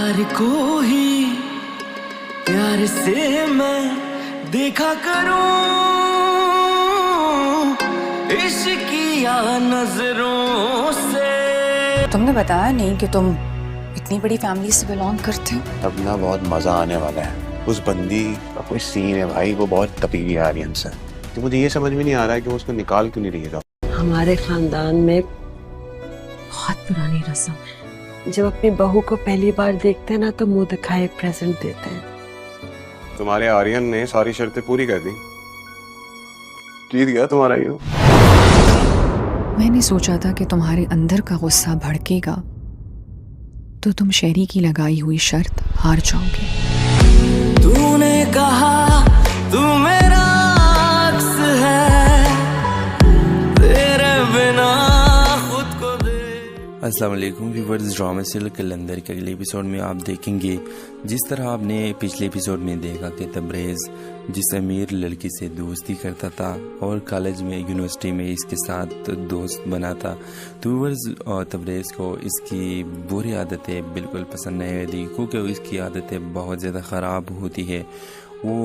प्यार को ही प्यार से मैं देखा करूं, इश्किया नजरों से। तुमने बताया नहीं कि तुम इतनी बड़ी फैमिली से बिलोंग करते हो। अब ना बहुत मजा आने वाला है। उस बंदी का कोई सीन है भाई, वो बहुत तपीली आ रही है हमसे, तो मुझे ये समझ में नहीं आ रहा है कि वो उसको निकाल क्यों नहीं रही है। हमारे खानदान में बहुत पुरानी रस्म है, जब अपनी बहू को पहली बार देखते हैं ना तो मुंह दिखाए प्रेजेंट देते हैं। तुम्हारे आर्यन ने सारी शर्तें पूरी कर दी, जीत गया तुम्हारा हीरो। मैंने सोचा था कि तुम्हारे अंदर का गुस्सा भड़केगा तो तुम शहरी की लगाई हुई शर्त हार जाओगे। तूने कहा तू मेरा अक्स है, तेरे बिना खुद को दे। अस्सलाम वालेकुम व्यूअर्स, ड्रामा सीरियल कलंदर के अगले एपिसोड में आप देखेंगे जिस तरह आपने पिछले एपिसोड में देखा कि तबरेज़ जिस अमीर लड़की से दोस्ती करता था और कॉलेज में यूनिवर्सिटी में इसके साथ दोस्त बना था, तो व्यूअर्स तबरेज़ को इसकी बुरी आदतें बिल्कुल पसंद नहीं आती, क्योंकि इसकी आदतें बहुत ज़्यादा ख़राब होती है। वो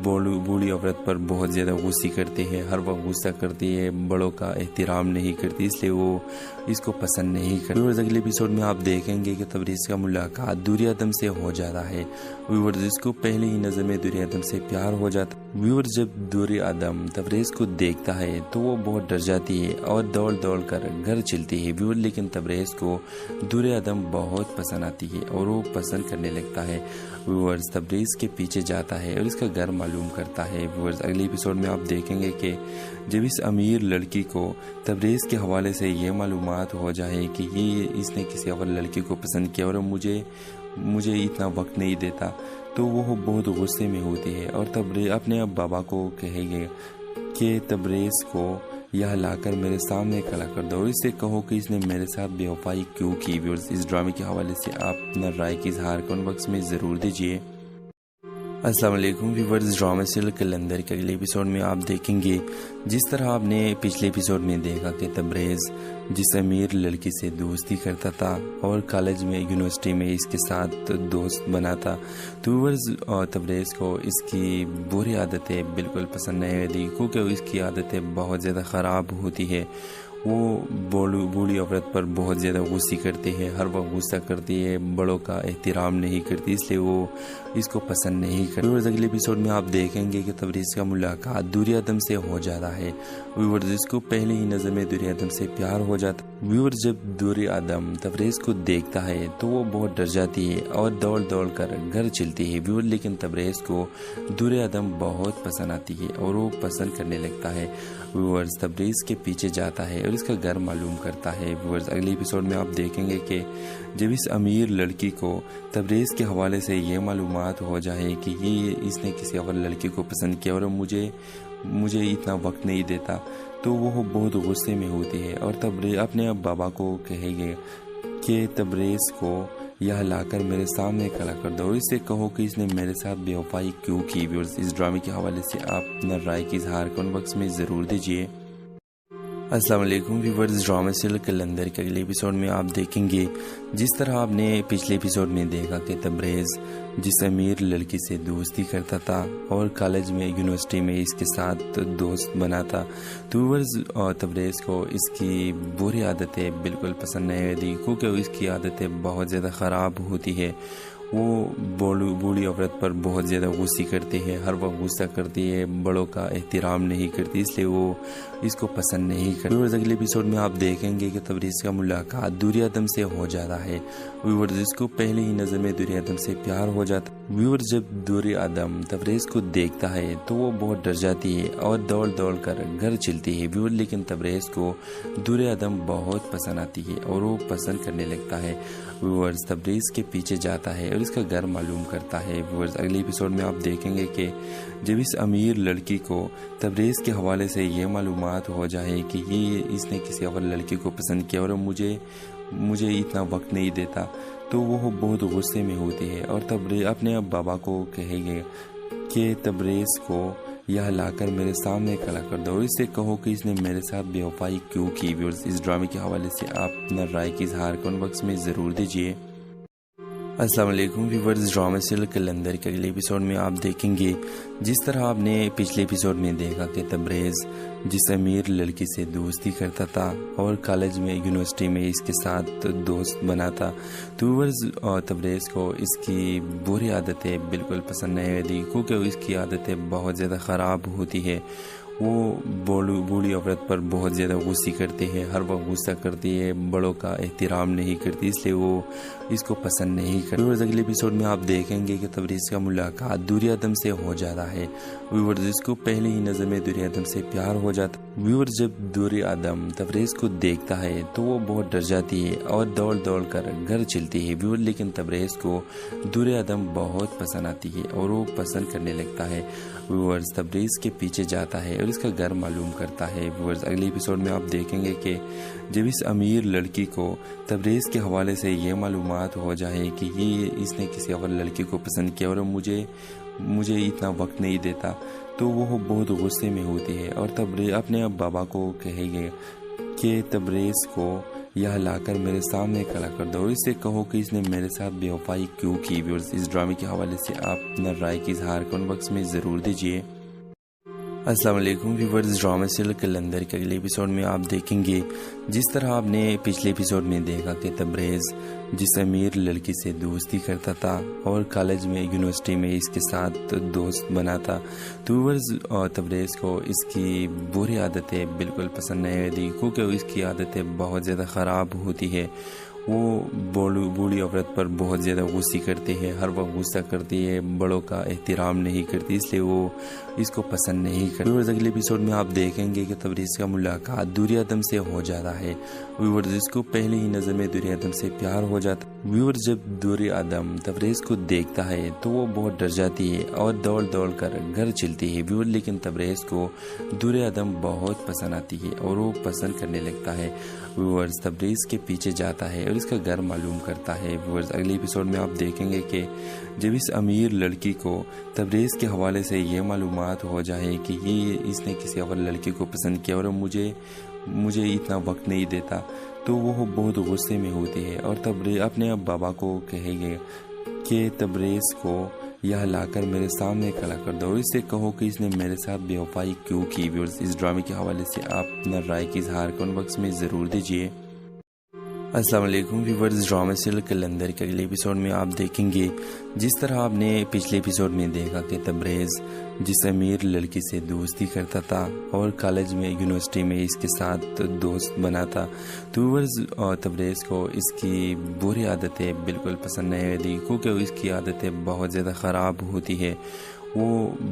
बूढ़ी औरत पर बहुत ज़्यादा गुस्सा करती है, हर वक्त गुस्सा करती है, बड़ों का एहतराम नहीं करती, इसलिए वो इसको पसंद नहीं करती। व्यूअर्स अगले एपिसोड में आप देखेंगे कि तबरेज़ का मुलाकात दूरी आदम से हो जाता है। व्यूअर्स इसको पहले ही नज़र में दूरी आदम से प्यार हो जाता है। व्यूअर्स जब दूरी आदम तबरेज़ को देखता है तो वो बहुत डर जाती है और दौड़ दौड़ कर घर चलती है। व्यूअर्स लेकिन तबरेज़ को दूरी आदम बहुत पसंद आती है और वो पसंद करने लगता है। व्यूअर्स तबरेज़ के पीछे जाता है और इसका घर मालूम करता है। व्यूअर्स अगले एपिसोड में आप देखेंगे कि जब इस अमीर लड़की को तबरेज़ के हवाले से ये मालूमात हो जाए कि ये इसने किसी और लड़की को पसंद किया और मुझे इतना वक्त नहीं देता, तो वो बहुत गुस्से में होती है और तबरेज़ अपने बाबा को कहेगी कि तबरेज़ को यह लाकर मेरे सामने खड़ा कर दो और इससे कहो कि इसने मेरे साथ बेवफाई क्यों की। व्यूअर्स इस ड्रामे के हवाले से आप अपना राय की इजहार कमेंट बॉक्स में ज़रूर दीजिए। अस्सलाम वालेकुम व्यूअर्स, ड्रामा सीरियल कलंदर के अगले एपिसोड में आप देखेंगे जिस तरह आपने पिछले एपिसोड में देखा कि तबरेज़ जिस अमीर लड़की से दोस्ती करता था और कॉलेज में यूनिवर्सिटी में इसके साथ दोस्त बना था, तो व्यूअर्स तबरेज़ को इसकी बुरी आदतें बिल्कुल पसंद नहीं आती, क्योंकि इसकी आदतें बहुत ज़्यादा ख़राब होती है। वो बूढ़ी औरत पर बहुत ज़्यादा गुस्सा करती है, हर वक्त गुस्सा करती है, बड़ों का एहतराम नहीं करती, इसलिए वो इसको पसंद नहीं करती। व्यूअर्स अगले एपिसोड में आप देखेंगे कि तबरेज़ का मुलाकात दूरी आदम से हो जाता है। व्यूअर्स इसको पहले ही नज़र में दूरी आदम से प्यार हो जाता है। व्यूअर्स जब दूरी आदम तबरेज़ को देखता है तो वो बहुत डर जाती है और दौड़ दौड़ कर घर चलती है। व्यूअर्स लेकिन तबरेज़ को दूरी आदम बहुत पसंद आती है और वो पसंद करने लगता है। व्यूअर्स तबरेज़ के पीछे जाता है और इसका घर मालूम करता है। व्यूअर्स अगले एपिसोड में आप देखेंगे कि जब इस अमीर लड़की को तबरेज़ के हवाले से ये मालूमात हो जाए कि ये इसने किसी और लड़की को पसंद किया और मुझे इतना वक्त नहीं देता, तो वो बहुत गुस्से में होती है और तबरेज़ अपने बाबा को कहेगी कि तबरेज़ को यह लाकर मेरे सामने खड़ा कर दो और इससे कहो कि इसने मेरे साथ बेवफाई क्यों की। व्यूअर्स इस ड्रामे के हवाले से आप अपना राय की इजहार कमेंट बॉक्स में ज़रूर दीजिए। अस्सलाम वालेकुम व्यूअर्स, ड्रामा सीरियल कलंदर के अगले एपिसोड में आप देखेंगे जिस तरह आपने पिछले एपिसोड में देखा कि तबरेज़ जिस अमीर लड़की से दोस्ती करता था और कॉलेज में यूनिवर्सिटी में इसके साथ दोस्त बना था, तो व्यूअर्स तबरेज़ को इसकी बुरी आदतें बिल्कुल पसंद नहीं आती, क्योंकि इसकी आदतें बहुत ज़्यादा ख़राब होती है। वो बूढ़ी औरत पर बहुत ज़्यादा गुस्सा करती है, हर वक्त गुस्सा करती है, बड़ों का एहतराम नहीं करती, इसलिए वो इसको पसंद नहीं करती। व्यूअर्स अगले एपिसोड में आप देखेंगे कि तबरेज़ का मुलाकात दूरी आदम से हो जाता है। व्यूअर्स इसको पहले ही नज़र में दूरी आदम से प्यार हो जाता है। व्यूअर्स जब दूरी आदम तबरेज़ को देखता है तो वो बहुत डर जाती है और दौड़ दौड़ कर घर चलती है। व्यूअर्स लेकिन तबरेज़ को दूरी आदम बहुत पसंद आती है और वो पसंद करने लगता है। व्यूअर्स तबरेज़ के पीछे जाता है और इसका घर मालूम करता है। व्यूअर्स अगले एपिसोड में आप देखेंगे कि जब इस अमीर लड़की को तबरेज़ के हवाले से ये मालूमात हो जाए कि ये इसने किसी और लड़की को पसंद किया और मुझे इतना वक्त नहीं देता, तो वो बहुत गुस्से में होती है और तबरेज़ अपने बाबा को कहेगी कि तबरेज़ को यह लाकर मेरे सामने खड़ा कर दो और इससे कहो कि इसने मेरे साथ बेवफाई क्यों की। व्यूअर्स इस ड्रामे के हवाले से आप अपना राय की इजहार कमेंट बॉक्स में ज़रूर दीजिए। अस्सलाम वालेकुम व्यूअर्स, ड्रामा सीरियल कलंदर के अगले एपिसोड में आप देखेंगे जिस तरह आपने पिछले एपिसोड में देखा कि तबरेज़ जिस अमीर लड़की से दोस्ती करता था और कॉलेज में यूनिवर्सिटी में इसके साथ दोस्त बना था, तो व्यूअर्स तबरेज़ को इसकी बुरी आदतें बिल्कुल पसंद नहीं आती क्योंकि इसकी आदतें बहुत ज़्यादा ख़राब होती है। वो बूढ़ी औरत पर बहुत ज़्यादा गुस्से करती है, हर वक्त गुस्सा करती है, बड़ों का एहतराम नहीं करती, इसलिए वो इसको पसंद नहीं करती। व्यूअर्स अगले एपिसोड में आप देखेंगे कि तबरेज़ का मुलाकात दूरी आदम से हो जाता है। व्यूअर्स इसको पहले ही नज़र में दूरी आदम से प्यार हो जाता है। व्यूअर्स जब दूरी आदम तबरेज़ को देखता है तो वो बहुत डर जाती है और दौड़ दौड़ कर घर चलती है। व्यूअर्स लेकिन तबरेज़ को दूरी आदम बहुत पसंद आती है और वो पसंद करने लगता है। व्यूअर्स तबरेज़ के पीछे जाता है और इसका घर मालूम करता है। व्यूअर्स अगले एपिसोड में आप देखेंगे कि जब इस अमीर लड़की को तबरेज़ के हवाले से ये मालूमात हो जाए कि ये इसने किसी और लड़की को पसंद किया और मुझे इतना वक्त नहीं देता, तो वो बहुत गुस्से में होती है और तबरेज़ अपने बाबा को कहेगी कि तबरेज़ को यह लाकर मेरे सामने खड़ा कर दो और इससे कहो कि इसने मेरे साथ बेवफाई क्यों की। व्यूअर्स इस ड्रामे के हवाले से आप अपना राय की इजहार कमेंट बॉक्स में ज़रूर दीजिए। अस्सलाम वालेकुम व्यूअर्स, ड्रामा सीरियल कलंदर के अगले एपिसोड में आप देखेंगे जिस तरह आपने पिछले एपिसोड में देखा कि तबरेज़ जिस अमीर लड़की से दोस्ती करता था और कॉलेज में यूनिवर्सिटी में इसके साथ दोस्त बना था, तो व्यूअर्स तबरेज़ को इसकी बुरी आदतें बिल्कुल पसंद नहीं आती क्योंकि इसकी आदतें बहुत ज़्यादा ख़राब होती है। वो बूढ़ी औरत पर बहुत ज़्यादा गुस्से करती है, हर वक्त गुस्सा करती है, बड़ों का एहतराम नहीं करती, इसलिए वो इसको पसंद नहीं करती। व्यूअर्स अगले एपिसोड में आप देखेंगे कि तबरेज़ का मुलाकात दूरी आदम से हो जाता है। व्यूअर्स इसको पहले ही नज़र में दूरी आदम से प्यार हो जाता है। व्यूअर्स जब दूरी आदम तबरेज़ को देखता है तो वो बहुत डर जाती है और दौड़ दौड़ कर घर चलती है। व्यूअर्स लेकिन तबरेज़ को दूरी आदम बहुत पसंद आती है और वो पसंद करने लगता है। व्यूअर्स तबरेज़ के पीछे जाता है और इसका घर मालूम करता है। व्यूअर्स अगले एपिसोड में आप देखेंगे कि जब इस अमीर लड़की को तबरेज़ के हवाले से ये मालूमात हो जाए कि ये इसने किसी और लड़की को पसंद किया और मुझे इतना वक्त नहीं देता, तो वो बहुत गुस्से में होती है और तबरेज़ अपने बाबा को कहेगी कि तबरेज़ को यह लाकर मेरे सामने खड़ा कर दो और इससे कहो कि इसने मेरे साथ बेवफाई क्यों की। व्यूअर्स इस ड्रामे के हवाले से आप अपना राय की इजहार कमेंट बॉक्स में ज़रूर दीजिए। अस्सलाम वालेकुम व्यूअर्स, ड्रामा सीरियल कलंदर के अगले एपिसोड में आप देखेंगे जिस तरह आपने पिछले एपिसोड में देखा कि तबरेज़ जिस अमीर लड़की से दोस्ती करता था और कॉलेज में यूनिवर्सिटी में इसके साथ दोस्त बना था, तो व्यूअर्स तबरेज़ को इसकी बुरी आदतें बिल्कुल पसंद नहीं आती क्योंकि इसकी आदतें बहुत ज़्यादा ख़राब होती है। वो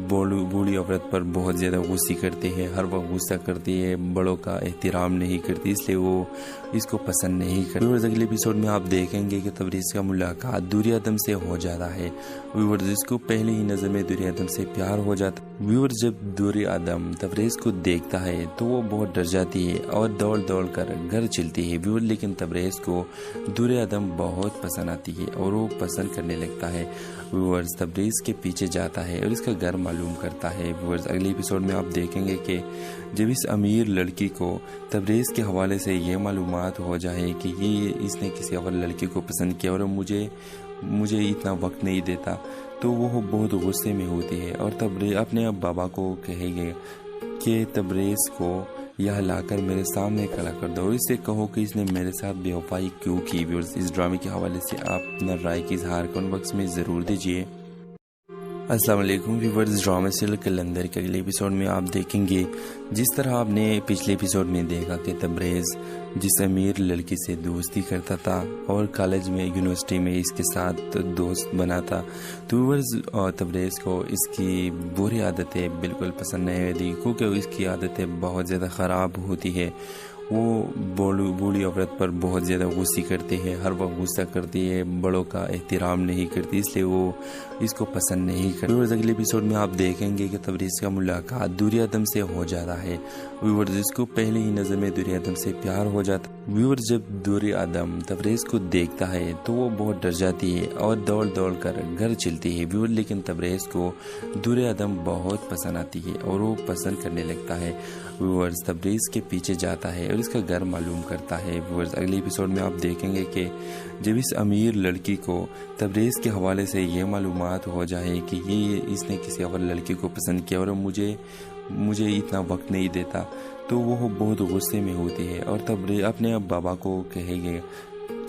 बूढ़ी औरत पर बहुत ज़्यादा गुस्से करती है, हर वक्त गुस्सा करती है, बड़ों का एहतराम नहीं करती, इसलिए वो इसको पसंद नहीं करती। व्यूअर्स अगले एपिसोड में आप देखेंगे कि तबरेज़ का मुलाकात दूरी आदम से हो जाता है। व्यूअर्स इसको पहले ही नज़र में दूरी आदम से प्यार हो जाता है। व्यूअर्स जब दूरी आदम तबरेज़ को देखता है तो वो बहुत डर जाती है और दौड़ दौड़ कर घर चलती है। व्यूअर्स लेकिन तबरेज़ को दूरी आदम बहुत पसंद आती है और वो पसंद करने लगता है। व्यूअर्स तबरेज़ के पीछे जाता है और इसका घर मालूम करता है। व्यूअर्स अगले एपिसोड में आप देखेंगे कि जब इस अमीर लड़की को तबरेज़ के हवाले से ये मालूमात हो जाए कि ये इसने किसी और लड़की को पसंद किया और मुझे इतना वक्त नहीं देता, तो वो बहुत गुस्से में होती है और तबरेज़ अपने बाबा को कहेगी कि तबरेज़ को यह लाकर मेरे सामने खड़ा कर दो और इससे कहो कि इसने मेरे साथ बेवफाई क्यों की। व्यूअर्स इस ड्रामे के हवाले से आप अपना राय की इजहार कमेंट बॉक्स में ज़रूर दीजिए। अस्सलाम वालेकुम व्यूअर्स, ड्रामा सीरियल कलंदर के अगले एपिसोड में आप देखेंगे जिस तरह आपने पिछले एपिसोड में देखा कि तबरेज़ जिस अमीर लड़की से दोस्ती करता था और कॉलेज में यूनिवर्सिटी में इसके साथ दोस्त बना था, तो व्यूअर्स तबरेज़ को इसकी बुरी आदतें बिल्कुल पसंद नहीं आती क्योंकि इसकी आदतें बहुत ज़्यादा ख़राब होती है। वो बूढ़ी औरत पर बहुत ज़्यादा गुस्से करती है, हर वक्त गुस्सा करती है, बड़ों का एहतराम नहीं करती, इसलिए वो इसको पसंद नहीं करती। व्यूअर्स अगले एपिसोड में आप देखेंगे कि तबरेज़ का मुलाकात दूरी आदम से हो जाता है। व्यूअर्स इसको पहले ही नज़र में दूरी आदम से प्यार हो जाता है। व्यूअर्स जब दूरी आदम तबरेज़ को देखता है तो वो बहुत डर जाती है और दौड़ दौड़ कर घर चलती है। व्यूअर्स लेकिन तबरेज़ को दूरी आदम बहुत पसंद आती है और वो पसंद करने लगता है। व्यूअर्स तबरेज़ के पीछे जाता है اور اس کا گھر معلوم کرتا ہے۔ ویورز اگلے ایپیسوڈ میں آپ دیکھیں گے کہ جب اس امیر لڑکی کو تبریز کے حوالے سے یہ معلومات ہو جائے کہ اس نے کسی اور لڑکی کو پسند کیا اور مجھے اتنا وقت نہیں دیتا، تو وہ بہت غصے میں ہوتی ہے اور تبریز اپنے بابا کو کہے گے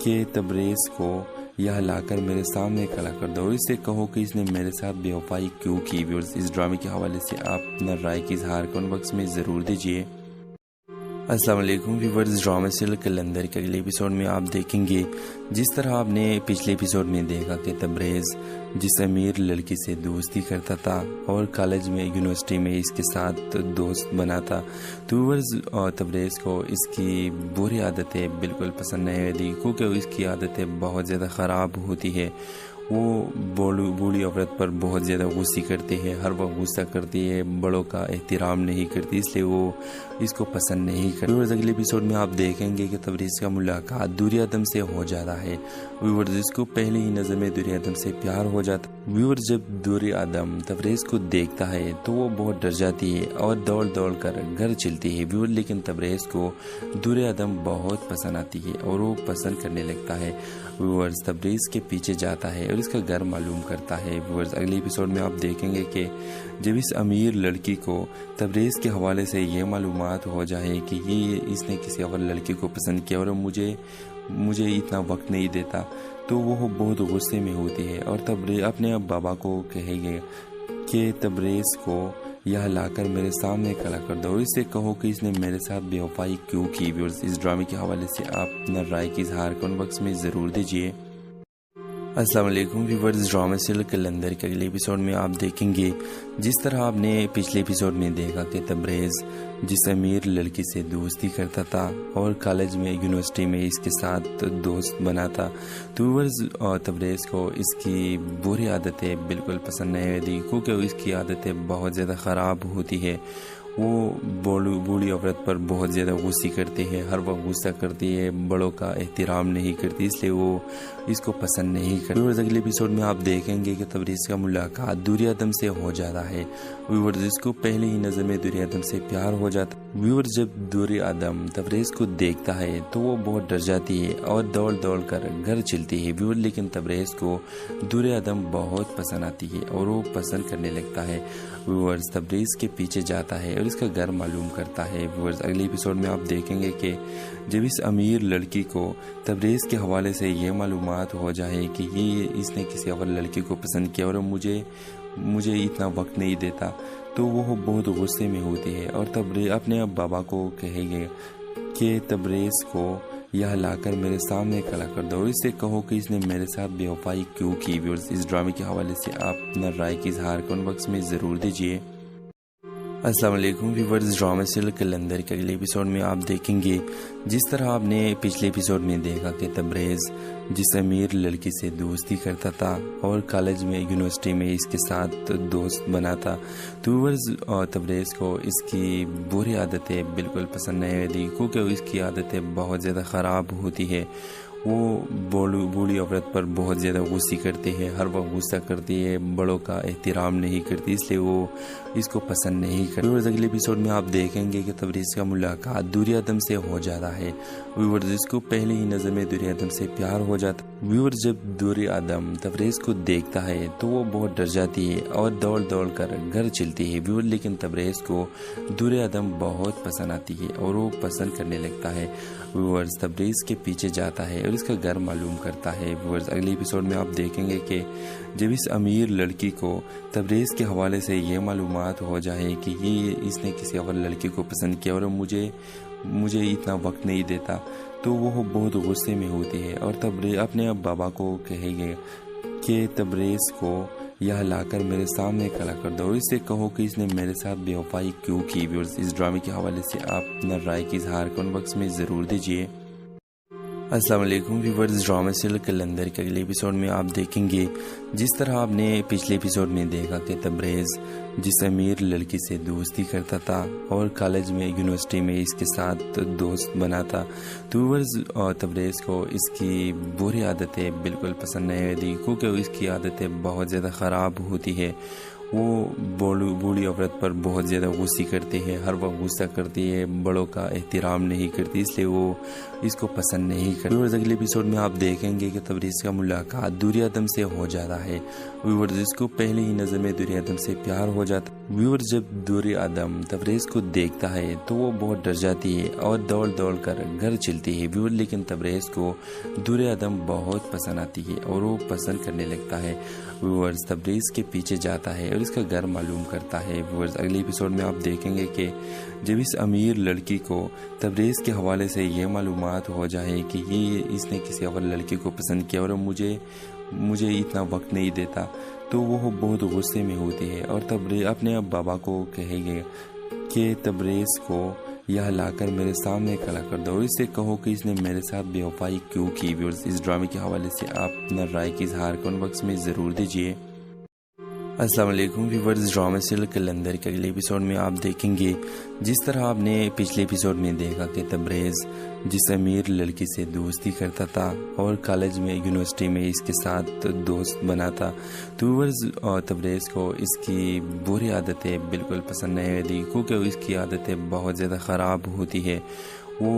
کہ تبریز کو یہاں لا کر میرے سامنے کھڑا کر دو اور اس سے کہو کہ اس نے میرے ساتھ بے وفائی کیوں کی۔ ویورز اس ڈرامے کے حوالے سے آپ اپنا رائے کی اظہار کمنٹ باکس میں ضرور دیجیے۔ السلام علیکم ویورز، ڈرامہ سیریل کلندر کے اگلے ایپیسوڈ میں آپ دیکھیں گے جس طرح آپ نے پچھلے ایپیسوڈ میں دیکھا کہ تبریز جس امیر لڑکی سے دوستی کرتا تھا اور کالج میں یونیورسٹی میں اس کے ساتھ دوست بنا تھا، تو ویورز تبریز کو اس کی بری عادتیں بالکل پسند نہیں آتی کیونکہ اس کی عادتیں بہت زیادہ خراب ہوتی ہے۔ وہ بوڑھی عورت پر بہت زیادہ غصے کرتی ہے، ہر وقت غصہ کرتی ہے، بڑوں کا احترام نہیں کرتی، اس لیے وہ اس کو پسند نہیں کرتی۔ ویورز اگلے ایپیسوڈ میں آپ دیکھیں گے کہ تبریز کا ملاقات دوری آدم سے ہو جاتا ہے۔ ویورز اس کو پہلی ہی نظر میں دوری آدم سے پیار ہو جاتا ہے۔ ویورز جب دوری آدم تبریز کو دیکھتا ہے تو وہ بہت ڈر جاتی ہے اور دوڑ کر گھر چلتی ہے۔ ویورز لیکن تبریز کو دوری آدم بہت پسند آتی ہے اور وہ پسند کرنے لگتا ہے۔ ویورز تبریز کے پیچھے جاتا ہے اور اس کا گھر معلوم کرتا ہے۔ ویورز اگلے ایپیسوڈ میں آپ دیکھیں گے کہ جب اس امیر لڑکی کو تبریز کے حوالے سے یہ معلومات ہو جائے کہ اس نے کسی اور لڑکی کو پسند کیا اور مجھے اتنا وقت نہیں دیتا، تو وہ بہت غصے میں ہوتی ہے اور تبریز اپنے بابا کو کہے گے کہ تبریز کو یہاں لا کر میرے سامنے کھڑا کر دو اور اس سے کہو کہ اس نے میرے ساتھ بے وفائی کیوں کی۔ ویورز اس ڈرامے کے حوالے سے آپ اپنا رائے کی اظہار کمنٹ باکس میں ضرور دیجیے۔ السلام علیکم ویورز، ڈرامہ سیریل کلندر کے اگلے ایپیسوڈ میں آپ دیکھیں گے جس طرح آپ نے پچھلے ایپیسوڈ میں دیکھا کہ تبریز جس امیر لڑکی سے دوستی کرتا تھا اور کالج میں یونیورسٹی میں اس کے ساتھ دوست بنا تھا، تو ویورز تبریز کو اس کی بری عادتیں بالکل پسند نہیں آتی کیونکہ اس کی عادتیں بہت زیادہ خراب ہوتی ہے۔ وہ بوڑھی عورت پر بہت زیادہ غصے کرتی ہے، ہر وقت غصہ کرتی ہے، بڑوں کا احترام نہیں کرتی، اس لیے وہ اس کو پسند نہیں کرتی۔ ویورز اگلے ایپیسوڈ میں آپ دیکھیں گے کہ تبریز کا ملاقات دوری آدم سے ہو جاتا ہے۔ ویورز اس کو پہلی ہی نظر میں دوری آدم سے پیار ہو جاتا ہے۔ ویورز جب دوری آدم تبریز کو دیکھتا ہے تو وہ بہت ڈر جاتی ہے اور دوڑ کر گھر چلتی ہے۔ ویورز لیکن تبریز کو دوری آدم بہت پسند آتی ہے اور وہ پسند کرنے لگتا ہے۔ ویورز تبریز کے پیچھے جاتا ہے اور اس کا گھر معلوم کرتا ہے۔ ویورز اگلے ایپیسوڈ میں آپ دیکھیں گے کہ جب اس امیر لڑکی کو تبریز کے حوالے سے یہ معلومات ہو جائے کہ اس نے کسی اور لڑکی کو پسند کیا اور مجھے اتنا وقت نہیں دیتا، تو وہ بہت غصے میں ہوتی ہے اور تبریز اپنے بابا کو کہے گے کہ تبریز کو یہاں لا کر میرے سامنے کھڑا کر دو اور اس سے کہو کہ اس نے میرے ساتھ بے وفائی کیوں کی۔ ویورز اس ڈرامے کے حوالے سے آپ اپنا رائے کی اظہار کمنٹ باکس میں ضرور دیجیے۔ السلام علیکم ویورز، ڈرامہ سیریل کلندر کے اگلے ایپیسوڈ میں آپ دیکھیں گے جس طرح آپ نے پچھلے ایپیسوڈ میں دیکھا کہ تبریز جس امیر لڑکی سے دوستی کرتا تھا اور کالج میں یونیورسٹی میں اس کے ساتھ دوست بنا تھا، تو ویورز تبریز کو اس کی بری عادتیں بالکل پسند نہیں آتی کیونکہ اس کی عادتیں بہت زیادہ خراب ہوتی ہے۔ وہ بوڑھی عورت پر بہت زیادہ غصے کرتی ہے، ہر وقت غصہ کرتی ہے، بڑوں کا احترام نہیں کرتی، اس لیے وہ اس کو پسند نہیں کرتی۔ ویورز اگلے ایپیسوڈ میں آپ دیکھیں گے کہ تبریز کا ملاقات دوری آدم سے ہو جاتا ہے۔ ویورز اس کو پہلی ہی نظر میں دوری آدم سے پیار ہو جاتا ہے۔ ویورز جب دوری آدم تبریز کو دیکھتا ہے تو وہ بہت ڈر جاتی ہے اور دوڑ کر گھر چلتی ہے۔ ویورز لیکن تبریز کو دوری آدم بہت پسند آتی ہے اور وہ پسند کرنے لگتا ہے۔ ویورز تبریز کے پیچھے جاتا ہے اور اس کا گھر معلوم کرتا ہے۔ ویورز اگلے ایپیسوڈ میں آپ دیکھیں گے کہ جب اس امیر لڑکی کو تبریز کے حوالے سے یہ معلومات ہو جائے کہ اس نے کسی اور لڑکی کو پسند کیا اور مجھے اتنا وقت نہیں دیتا، تو وہ بہت غصے میں ہوتی ہے اور تبریز اپنے بابا کو کہے گے کہ تبریز کو یہاں لا کر میرے سامنے کھڑا کر دو اور اس سے کہو کہ اس نے میرے ساتھ بے وفائی کیوں کی۔ ویورز اس ڈرامے کے حوالے سے آپ اپنا رائے کی اظہار کمنٹ باکس میں ضرور دیجیے۔ السلام علیکم ویورز، ڈرامہ سیریل کلندر کے اگلے ایپیسوڈ میں آپ دیکھیں گے جس طرح آپ نے پچھلے ایپیسوڈ میں دیکھا کہ تبریز جس امیر لڑکی سے دوستی کرتا تھا اور کالج میں یونیورسٹی میں اس کے ساتھ دوست بنا تھا، تو ویورز تبریز کو اس کی بری عادتیں بالکل پسند نہیں آتی کیونکہ اس کی عادتیں بہت زیادہ خراب ہوتی ہے۔ वो बूढ़ी औरत पर बहुत ज़्यादा गुस्से करती है, हर वक्त गुस्सा करती है, बड़ों का एहतराम नहीं करती, इसलिए वो इसको पसंद नहीं करती। व्यूअर्स अगले एपिसोड में आप देखेंगे कि तबरेज़ का मुलाकात दुर्योधन से हो जाता है। व्यूअर्स इसको पहले ही नज़र में दुर्योधन से प्यार हो जाता है। व्यूअर्स जब दुर्योधन तबरेज़ को देखता है तो वो बहुत डर जाती है और दौड़ दौड़ कर घर चलती है। व्यूअर्स लेकिन तबरेज़ को दुर्योधन बहुत पसंद आती है और वो पसंद करने लगता है। व्यूअर्स तबरेज़ के पीछे जाता है और इसका घर मालूम करता है। व्यूअर्स अगले एपिसोड में आप देखेंगे कि जब इस अमीर लड़की को तबरेज़ के हवाले से ये मालूमात हो जाए कि ये इसने किसी और लड़की को पसंद किया और मुझे इतना वक्त नहीं देता, तो वो बहुत गुस्से में होती है और तबरेज़ अपने बाबा को कहेगी कि तबरेज़ को यह लाकर मेरे सामने खड़ा कर दो और इससे कहो कि इसने मेरे साथ बेवफाई क्यों की। व्यूअर्स इस ड्रामे के हवाले से आप अपना राय की इजहार कमेंट बॉक्स में ज़रूर दीजिए। अस्सलाम वालेकुम व्यूअर्स, ड्रामा सीरियल कलंदर के अगले एपिसोड में आप देखेंगे जिस तरह आपने पिछले एपिसोड में देखा कि तबरेज़ जिस अमीर लड़की से दोस्ती करता था और कॉलेज में यूनिवर्सिटी में इसके साथ दोस्त बना था, तो व्यूअर्स तबरेज़ को इसकी बुरी आदतें बिल्कुल पसंद नहीं आती क्योंकि इसकी आदतें बहुत ज़्यादा ख़राब होती है। वो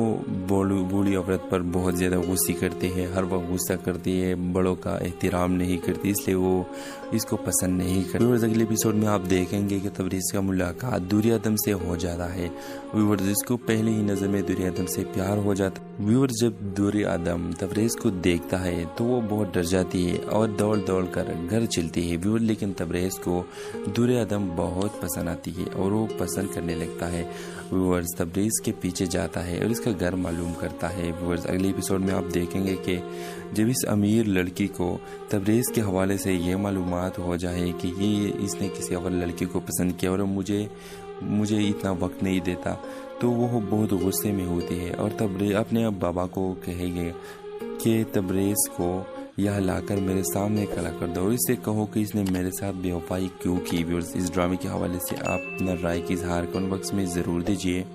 बूढ़ी औरत पर बहुत ज़्यादा गुस्से करती है, हर वक्त गुस्सा करती है, बड़ों का एहतराम नहीं करती, इसलिए वो इसको पसंद नहीं करती। व्यूअर्स अगले एपिसोड में आप देखेंगे कि तबरेज़ का मुलाकात दुर्योधन से हो जाता है। व्यूअर्स इसको पहले ही नज़र में दुर्योधन से प्यार हो जाता है। व्यूअर्स जब दुर्योधन तबरेज़ को देखता है तो वो बहुत डर जाती है और दौड़ दौड़ कर घर चलती है। व्यूअर्स लेकिन तबरेज़ को दुर्योधन बहुत पसंद आती है और वो पसंद करने लगता है। व्यूअर्स तबरेज़ के पीछे जाता है और इसका घर मालूम करता है। व्यूअर्स अगले एपिसोड में आप देखेंगे कि जब इस अमीर लड़की को तबरेज़ के हवाले से ये मालूमात हो जाए कि ये इसने किसी और लड़की को पसंद किया और मुझे इतना वक्त नहीं देता, तो वो बहुत गुस्से में होती है और तबरेज़ अपने बाबा को कहेगी कि तबरेज़ को यह लाकर मेरे सामने खड़ा कर दो और इससे कहो कि इसने मेरे साथ बेवफाई क्यों की। व्यूअर्स इस ड्रामे के हवाले से आप अपना राय की इजहार कमेंट बॉक्स में ज़रूर दीजिए।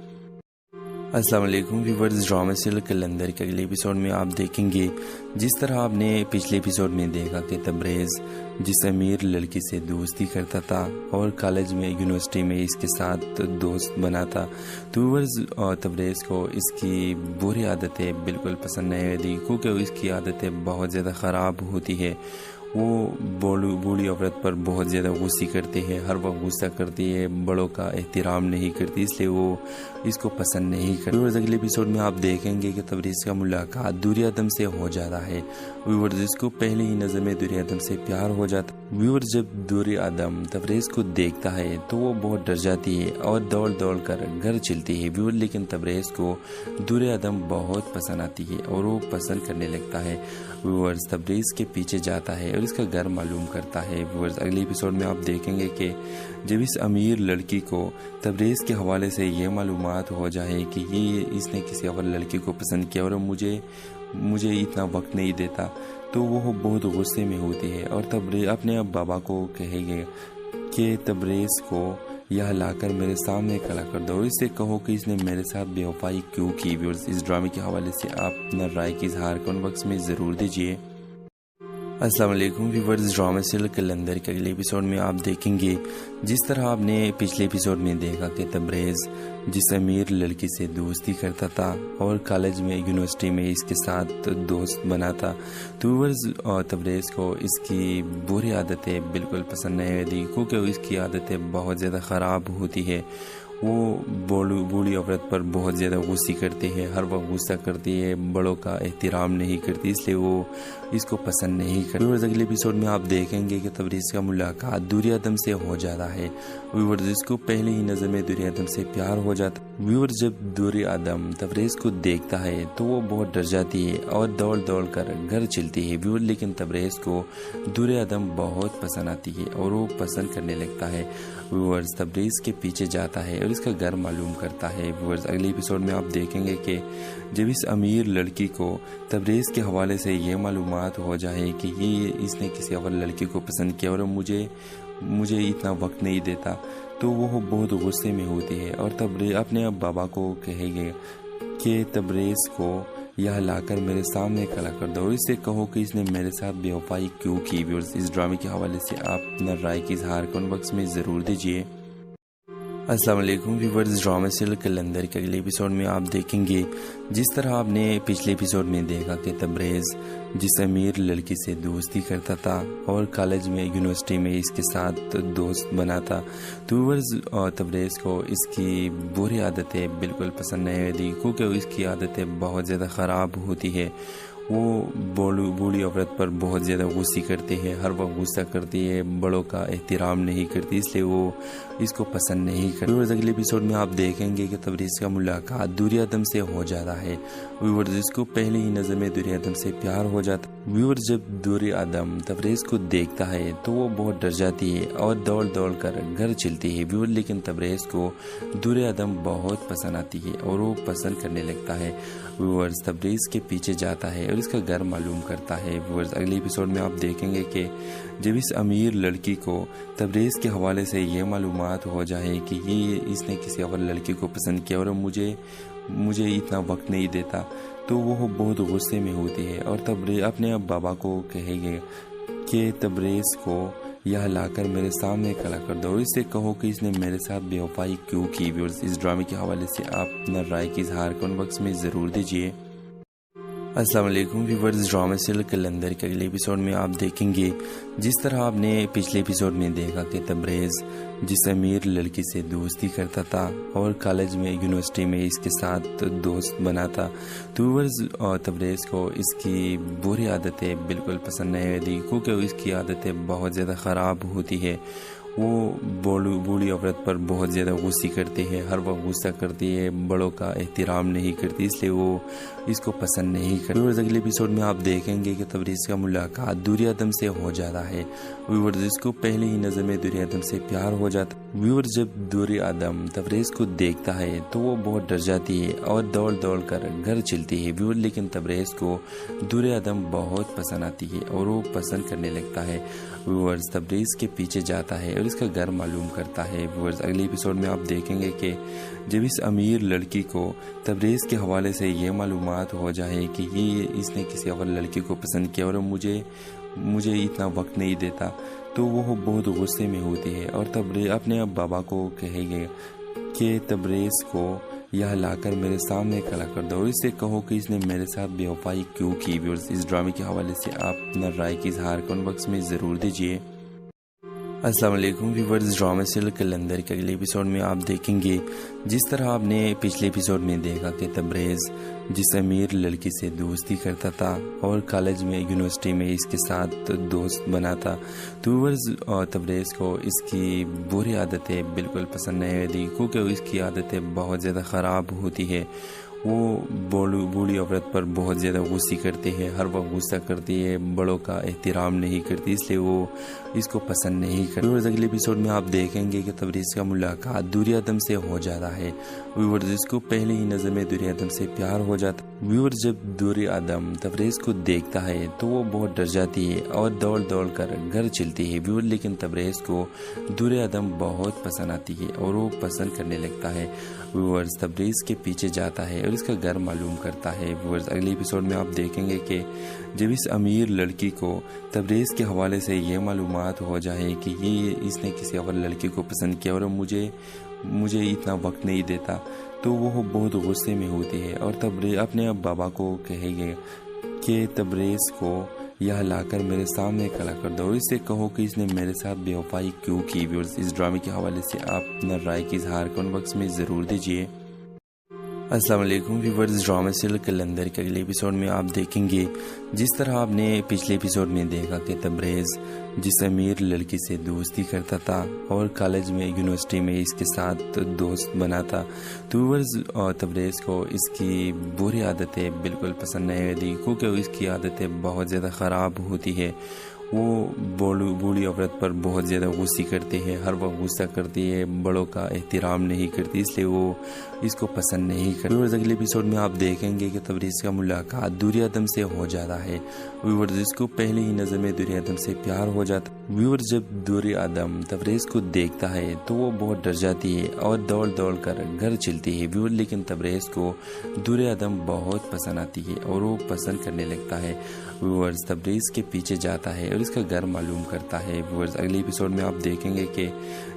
अस्सलाम वालेकुम व्यूअर्स, ड्रामा सीरियल कलंदर के अगले एपिसोड में आप देखेंगे जिस तरह आपने पिछले एपिसोड में देखा कि तबरेज़ जिस अमीर लड़की से दोस्ती करता था और कॉलेज में यूनिवर्सिटी में इसके साथ दोस्त बना था, तो व्यूअर्स तबरेज़ को इसकी बुरी आदतें बिल्कुल पसंद नहीं आती क्योंकि इसकी आदतें बहुत ज़्यादा ख़राब होती है। वो बूढ़ी औरत पर बहुत ज़्यादा गुस्से करती है, हर वक्त गुस्सा करती है, बड़ों का एहतराम नहीं करती, इसलिए वो इसको पसंद नहीं करती। व्यूअर्स अगले एपिसोड में आप देखेंगे कि तबरेज़ का मुलाकात दुर्योधन से हो जाता है। व्यूअर्स इसको पहले ही नज़र में दुर्योधन से प्यार हो जाता है। व्यूअर्स जब दुर्योधन तबरेज़ को देखता है तो वो बहुत डर जाती है और दौड़ दौड़ कर घर चलती है। व्यूअर्स लेकिन तबरेज़ को दुर्योधन बहुत पसंद आती है और वो पसंद करने लगता है। व्यूअर्स तबरेज़ के पीछे जाता है और इसका घर मालूम करता है। व्यूअर्स अगले एपिसोड में आप देखेंगे कि जब इस अमीर लड़की को तबरेज़ के हवाले से ये मालूमात हो जाए कि ये इसने किसी और लड़की को पसंद किया और मुझे इतना वक्त नहीं देता, तो वो बहुत गुस्से में होती है और तबरेज़ अपने बाबा को कहेगी कि तबरेज़ को यह लाकर मेरे सामने खड़ा कर दो और इससे कहो कि इसने मेरे साथ बेवफाई क्यों की। व्यूअर्स इस ड्रामे के हवाले से आप अपना राय की इजहार कमेंट बॉक्स में ज़रूर दीजिए। अस्सलाम वालेकुम व्यूअर्स, ड्रामा सीरियल कलंदर के अगले एपिसोड में आप देखेंगे जिस तरह आपने पिछले एपिसोड में देखा कि तबरेज़ जिस अमीर लड़की से दोस्ती करता था और कॉलेज में यूनिवर्सिटी में इसके साथ दोस्त बना था, तो व्यूअर्स तबरेज़ को इसकी बुरी आदतें बिल्कुल पसंद नहीं आती क्योंकि इसकी आदतें बहुत ज़्यादा ख़राब होती है। वो बूढ़ी औरत पर बहुत ज़्यादा गुस्से करती है, हर वक्त गुस्सा करती है, बड़ों का एहतराम नहीं करती, इसलिए वो इसको पसंद नहीं करती। व्यूअर्स अगले एपिसोड में आप देखेंगे कि तबरेज़ का मुलाकात दुर्योधन से हो जाता है। व्यूअर्स इसको पहले ही नज़र में दुर्योधन से प्यार हो जाता है। व्यूअर्स जब दुर्योधन तबरेज़ को देखता है तो वो बहुत डर जाती है और दौड़ दौड़ कर घर चलती है। व्यूअर्स लेकिन तबरेज़ को दुर्योधन बहुत पसंद आती है और वो पसंद करने लगता है। व्यूअर्स तबरेज़ के पीछे जाता है और इसका घर मालूम करता है। व्यूअर्स अगले एपिसोड में आप देखेंगे कि जब इस अमीर लड़की को तबरेज़ के हवाले से ये मालूमात हो जाए कि ये इसने किसी और लड़की को पसंद किया और मुझे इतना वक्त नहीं देता, तो वो बहुत गुस्से में होती है और तबरेज़ अपने बाबा को कहेगी कि तबरेज़ को یا لا کر میرے سامنے کھڑا کر دو اور اس سے کہو کہ اس نے میرے ساتھ بے وفائی کیوں کی۔ ویورز اس ڈرامے کے حوالے سے آپ اپنا رائے کی اظہار کمنٹ باکس میں ضرور دیجیے۔ السلام علیکم ویورز، ڈرامے سیریل کلندر کے اگلے ایپیسوڈ میں آپ دیکھیں گے جس طرح آپ نے پچھلے ایپیسوڈ میں دیکھا کہ تبریز جس امیر لڑکی سے دوستی کرتا تھا اور کالج میں یونیورسٹی میں اس کے ساتھ دوست بنا تھا، تو ویورز تبریز کو اس کی بری عادتیں بالکل پسند نہیں ہوتی، کیونکہ اس کی عادتیں بہت زیادہ خراب ہوتی ہے۔ وہ بوڑھی عورت پر بہت زیادہ غصے کرتی ہے، ہر وقت غصہ کرتی ہے، بڑوں کا احترام نہیں کرتی، اس لیے وہ اس کو پسند نہیں کرتی۔ ویورز اگلے ایپیسوڈ میں آپ دیکھیں گے کہ تبریز کا ملاقات دریادم سے ہو جاتا ہے۔ ویورز اس کو پہلی ہی نظر میں دریادم سے پیار ہو جاتا ہے۔ ویورز جب دریادم تبریز کو دیکھتا ہے تو وہ بہت ڈر جاتی ہے اور دوڑ دوڑ کر گھر چلتی ہے۔ ویورز لیکن تبریز کو دریادم بہت پسند آتی ہے اور وہ پسند کرنے لگتا ہے۔ ویورز تبریز کے پیچھے جاتا ہے اور اس کا گھر معلوم کرتا ہے۔ ویورز اگلے ایپیسوڈ میں آپ دیکھیں گے کہ جب اس امیر لڑکی کو تبریز کے حوالے سے یہ معلومات ہو جائے کہ اس نے کسی اور لڑکی کو پسند کیا اور مجھے اتنا وقت نہیں دیتا، تو وہ بہت غصے میں ہوتی ہے اور تبریز اپنے بابا کو کہے گے کہ تبریز کو یا لا کر میرے سامنے کھڑا کر دو اور اس سے کہو کہ اس نے میرے ساتھ بے وفائی کیوں کی۔ ویورز اس ڈرامے کے حوالے سے آپ اپنا رائے کی اظہار کمنٹ باکس میں ضرور دیجیے۔ السلام علیکم ویورز، ڈرامے سیریل کلندر کے اگلے ایپیسوڈ میں آپ دیکھیں گے جس طرح آپ نے پچھلے ایپیسوڈ میں دیکھا کہ تبریز جس امیر لڑکی سے دوستی کرتا تھا اور کالج میں یونیورسٹی میں اس کے ساتھ دوست بنا تھا، تو ویورز تبریز کو اس کی بری عادتیں بالکل پسند نہیں ہوتی، کیونکہ اس کی عادتیں بہت زیادہ خراب ہوتی ہے۔ وہ بوڑھی عورت پر بہت زیادہ غصے کرتی ہے، ہر وقت غصہ کرتی ہے، بڑوں کا احترام نہیں کرتی، اس لیے وہ اس کو پسند نہیں کرتی۔ ویورز اگلے ایپیسوڈ میں آپ دیکھیں گے کہ تبریز کا ملاقات دریادم سے ہو جاتا ہے۔ ویورز اس کو پہلی ہی نظر میں دریادم سے پیار ہو جاتا ہے۔ ویورز جب دریادم تبریز کو دیکھتا ہے تو وہ بہت ڈر جاتی ہے اور دوڑ دوڑ کر گھر چلتی ہے۔ ویورز لیکن تبریز کو دریادم بہت پسند آتی ہے اور وہ پسند کرنے لگتا ہے۔ ویورز تبریز کے پیچھے جاتا ہے اور اس کا گھر معلوم کرتا ہے۔ ویورز اگلے ایپیسوڈ میں آپ دیکھیں گے کہ جب اس امیر لڑکی کو تبریز کے حوالے سے یہ معلومات ہو جائے کہ اس نے کسی اور لڑکی کو پسند کیا اور مجھے اتنا وقت نہیں دیتا، تو وہ بہت غصے میں ہوتی ہے اور تبریز اپنے بابا کو کہے گے کہ تبریز کو یا لا کر میرے سامنے کھڑا کر دو اور اس سے کہو کہ اس نے میرے ساتھ بے وفائی کیوں کی۔ ویورز اس ڈرامے کے حوالے سے آپ اپنا رائے کی اظہار کمنٹ باکس میں ضرور دیجیے۔ السلام علیکم ویورز، ڈرامے سیریل کلندر کے اگلے ایپیسوڈ میں آپ دیکھیں گے جس طرح آپ نے پچھلے ایپیسوڈ میں دیکھا کہ تبریز جس امیر لڑکی سے دوستی کرتا تھا اور کالج میں یونیورسٹی میں اس کے ساتھ دوست بنا تھا، تو ویورز تبریز کو اس کی بری عادتیں بالکل پسند نہیں ہوتی، کیونکہ اس کی عادتیں بہت زیادہ خراب ہوتی ہے۔ وہ بوڑھی عورت پر بہت زیادہ غصے کرتی ہے، ہر وقت غصہ کرتی ہے، بڑوں کا احترام نہیں کرتی، اس لیے وہ اس کو پسند نہیں کرتی۔ ویورز اگلے ایپیسوڈ میں آپ دیکھیں گے کہ تبریز کا ملاقات دریادم سے ہو جاتا ہے۔ ویورز اس کو پہلی ہی نظر میں دریادم سے پیار ہو جاتا ہے۔ ویورز جب دریادم تبریز کو دیکھتا ہے تو وہ بہت ڈر جاتی ہے اور دوڑ دوڑ کر گھر چلتی ہے۔ ویورز لیکن تبریز کو دریادم بہت پسند آتی ہے اور وہ پسند کرنے لگتا ہے۔ ویورز تبریز کے پیچھے جاتا ہے اور اس کا گھر معلوم کرتا ہے۔ ویورز اگلے ایپیسوڈ میں آپ دیکھیں گے کہ جب اس امیر لڑکی کو تبریز کے حوالے سے یہ معلومات ہو جائے کہ اس نے کسی اور لڑکی کو پسند کیا اور مجھے اتنا وقت نہیں دیتا، تو وہ بہت غصے میں ہوتی ہے اور تبریز اپنے بابا کو کہے گے کہ تبریز کو یا لا کر میرے سامنے کھڑا کر دو اور اس سے کہو کہ اس نے میرے ساتھ بے وفائی کیوں کی۔ ویورز اس ڈرامے کے حوالے سے آپ اپنا رائے کی اظہار کمنٹ باکس میں ضرور دیجیے۔ السلام علیکم ویورز، ڈرامے سیریل کلندر کے اگلے ایپیسوڈ میں آپ دیکھیں گے جس طرح آپ نے پچھلے ایپیسوڈ میں دیکھا کہ تبریز جس امیر لڑکی سے دوستی کرتا تھا اور کالج میں یونیورسٹی میں اس کے ساتھ دوست بنا تھا، تو ویورز تبریز کو اس کی بری عادتیں بالکل پسند نہیں ہوتی، کیونکہ اس کی عادتیں بہت زیادہ خراب ہوتی ہے۔ وہ بوڑھی عورت پر بہت زیادہ غصے کرتی ہے، ہر وقت غصہ کرتی ہے، بڑوں کا احترام نہیں کرتی، اس لیے وہ اس کو پسند نہیں کرتی۔ ویورز اگلے ایپیسوڈ میں آپ دیکھیں گے کہ تبریز کا ملاقات دریادم سے ہو جاتا ہے۔ ویورز اس کو پہلی ہی نظر میں دریادم سے پیار ہو جاتا ہے۔ व्यूअर जब दूर आदम तबरेज़ को देखता है तो वो बहुत डर जाती है और दौड़ दौड़ कर घर चलती है व्यूअर, लेकिन तबरेज़ को दूर आदम बहुत पसंद आती है और वो पसंद करने लगता है। व्यूअर्स तबरेज़ के पीछे जाता है और इसका घर मालूम करता है। व्यूअर्स अगले एपिसोड में आप देखेंगे कि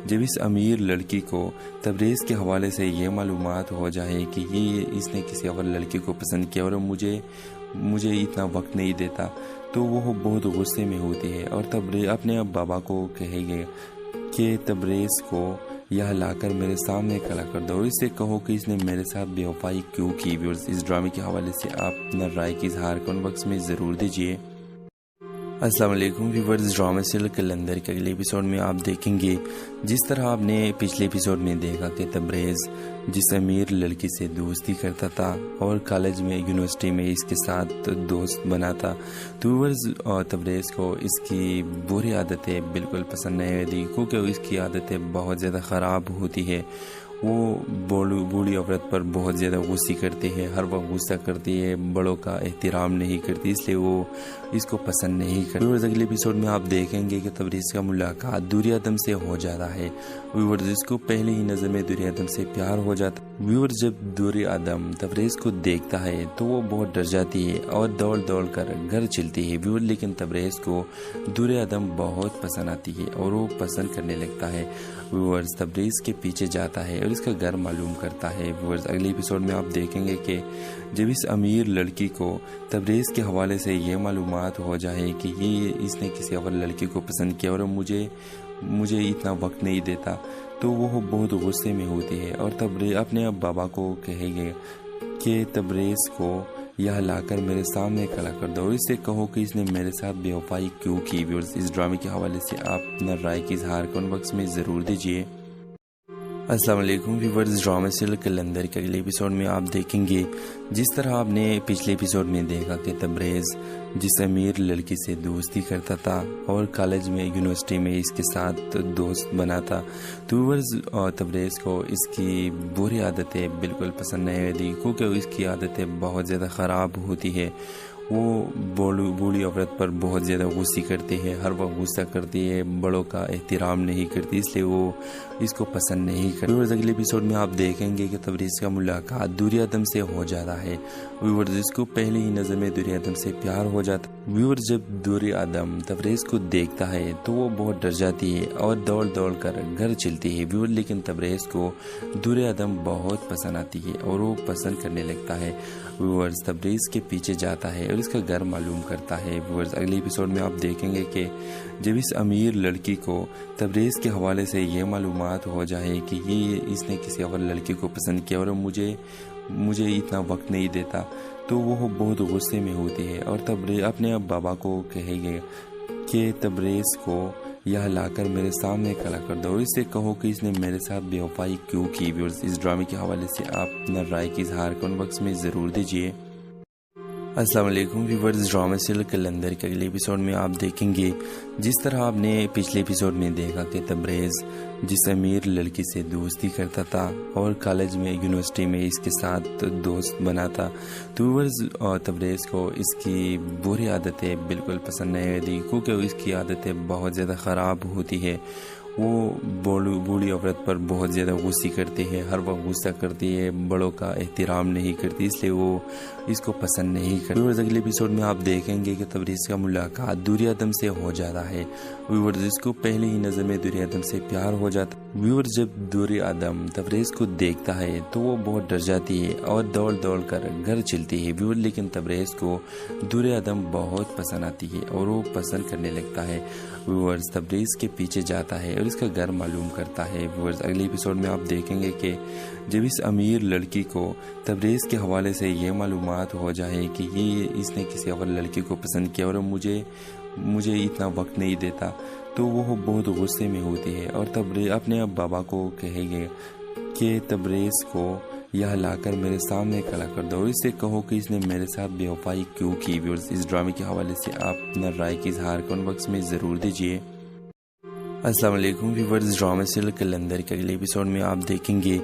जब इस अमीर लड़की को तबरेज़ के हवाले से ये मालूमात हो जाए कि ये इसने किसी और लड़की को पसंद किया और मुझे इतना वक्त नहीं देता, तो वो बहुत गुस्से में होती है और तबरेज़ अपने बाबा को कहेगी कि तबरेज़ को यह लाकर मेरे सामने खड़ा कर दो और इससे कहो कि इसने मेरे साथ बेवफाई क्यों की। व्यूअर्स इस ड्रामे के हवाले से आप अपना राय की इजहार कमेंट बॉक्स में ज़रूर दीजिए। अस्सलाम वालेकुम व्यूअर्स, ड्रामा सीरियल कलंदर के अगले एपिसोड में आप देखेंगे जिस तरह आपने पिछले एपिसोड में देखा कि तबरेज़ जिस अमीर लड़की से दोस्ती करता था और कॉलेज में यूनिवर्सिटी में इसके साथ दोस्त बना था, तो व्यूअर्स तबरेज़ को इसकी बुरी आदतें बिल्कुल पसंद नहीं आती क्योंकि इसकी आदतें बहुत ज़्यादा ख़राब होती है। वो बूढ़ी औरत पर बहुत ज़्यादा गुस्से करती है, हर वक्त गुस्सा करती है, बड़ों का एहतराम नहीं करती, इसलिए वो इसको पसंद नहीं करती। व्यूअर्स अगले एपिसोड में आप देखेंगे कि तबरेज़ का मुलाकात दूर आदम से हो जाता है। व्यूअर्स इसको पहली ही नज़र में दूर आदम से प्यार हो जाता है। व्यूअर्स जब दूर आदम तबरेज़ को देखता है तो वो बहुत डर जाती है और दौड़ दौड़ कर घर चलती है व्यूअर्स, लेकिन तबरेज़ को दूर आदम बहुत पसंद आती है और वो पसंद करने लगता है। व्यूअर्स तबरेज़ के पीछे जाता है और इसका घर मालूम करता है। व्यूअर्स अगले एपिसोड में आप देखेंगे कि जब इस अमीर लड़की को तबरेज़ के हवाले से ये मालूमात हो जाए कि ये इसने किसी और लड़की को पसंद किया और मुझे इतना वक्त नहीं देता, तो वो बहुत गुस्से में होती है और तबरेज़ अपने बाबा को कहेगी कि तबरेज़ को यह लाकर मेरे सामने खड़ा कर दो और इससे कहो कि इसने मेरे साथ बेवफाई क्यों की। व्यूअर्स इस ड्रामे के हवाले से आप अपना राय की इजहार कमेंट बॉक्स में ज़रूर दीजिए। अस्सलाम वालेकुम व्यूअर्स, ड्रामा सीरियल कलंदर के अगले एपिसोड में आप देखेंगे जिस तरह आपने पिछले एपिसोड में देखा कि तबरेज़ जिस अमीर लड़की से दोस्ती करता था और कॉलेज में यूनिवर्सिटी में इसके साथ दोस्त बना था, तो व्यूअर्स तबरेज़ को इसकी बुरी आदतें बिल्कुल पसंद नहीं आती क्योंकि इसकी आदतें बहुत ज़्यादा ख़राब होती है। वो बूढ़ी औरत पर बहुत ज़्यादा गुस्से करती है, हर वक्त गुस्सा करती है, बड़ों का एहतराम नहीं करती, इसलिए वो इसको पसंद नहीं करती। व्यूअर्स अगले एपिसोड में आप देखेंगे कि तबरेज़ का मुलाकात दूर आदम से हो जाता है। व्यूअर्स इसको पहली ही नज़र में दूर आदम से प्यार हो जाता है। व्यूअर्स जब दूर आदम तबरेज़ को देखता है तो वो बहुत डर जाती है और दौड़ दौड़ कर घर चलती है व्यूअर्स, लेकिन तबरेज़ को दूर आदम बहुत पसंद आती है और वो पसंद करने लगता है। व्यूअर्स तबरेज़ के पीछे जाता है और इसका घर मालूम करता है। व्यूअर्स अगले एपिसोड में आप देखेंगे कि जब इस अमीर लड़की को तबरेज़ के हवाले से ये मालूमात हो जाए कि ये इसने किसी और लड़की को पसंद किया और मुझे इतना वक्त नहीं देता, तो वो बहुत गुस्से में होती है और तबरेज़ अपने बाबा को कहेगी कि तबरेज़ को यह लाकर मेरे सामने खड़ा कर दो और इससे कहो कि इसने मेरे साथ बेवफाई क्यों की। व्यूअर्स इस ड्रामे के हवाले से आप अपना राय की इजहार कमेंट बॉक्स में ज़रूर दीजिए। अस्सलाम वालेकुम व्यूअर्स, ड्रामा सीरियल कलंदर के अगले एपिसोड में आप देखेंगे जिस तरह आपने पिछले एपिसोड में देखा कि तबरेज़ जिस अमीर लड़की से दोस्ती करता था और कॉलेज में यूनिवर्सिटी में इसके साथ दोस्त बना था, तो व्यूअर्स तबरेज़ को इसकी बुरी आदतें बिल्कुल पसंद नहीं आती क्योंकि इसकी आदतें बहुत ज़्यादा ख़राब होती है। वो बूढ़ी औरत पर बहुत ज़्यादा गुस्से करती है, हर वक्त गुस्सा करती है, बड़ों का एहतराम नहीं करती, इसलिए वो इसको पसंद नहीं करती। व्यूअर्स अगले एपिसोड में आप देखेंगे कि तबरेज़ का मुलाकात दूर आदम से हो जाता है। व्यूअर्स इसको पहली ही नज़र में दूर आदम से प्यार हो जाता है। व्यूअर्स जब दूर आदम तबरेज़ को देखता है तो वो बहुत डर जाती है और दौड़ दौड़ कर घर चलती है व्यूअर्स, लेकिन तबरेज़ को दूर आदम बहुत पसंद आती है और वो पसंद करने लगता है। व्यूअर्स तबरेज़ के पीछे जाता है और इसका घर मालूम करता है। व्यूअर्स अगले एपिसोड में आप देखेंगे कि जब इस अमीर लड़की को तबरेज़ के हवाले से ये मालूमात हो जाए कि ये इसने किसी और लड़की को पसंद किया और मुझे इतना वक्त नहीं देता, तो वो बहुत गुस्से में होती है और तबरेज़ अपने बाबा को कहेगी कि तबरेज़ को यह लाकर मेरे सामने खड़ा कर दो और इससे कहो कि इसने मेरे साथ बेवफाई क्यों की। व्यूअर्स इस ड्रामे के हवाले से आप अपना राय की इजहार कमेंट बॉक्स में ज़रूर दीजिए। अस्सलाम वालेकुम व्यूअर्स, ड्रामा सीरियल कलंदर के अगले एपिसोड में आप देखेंगे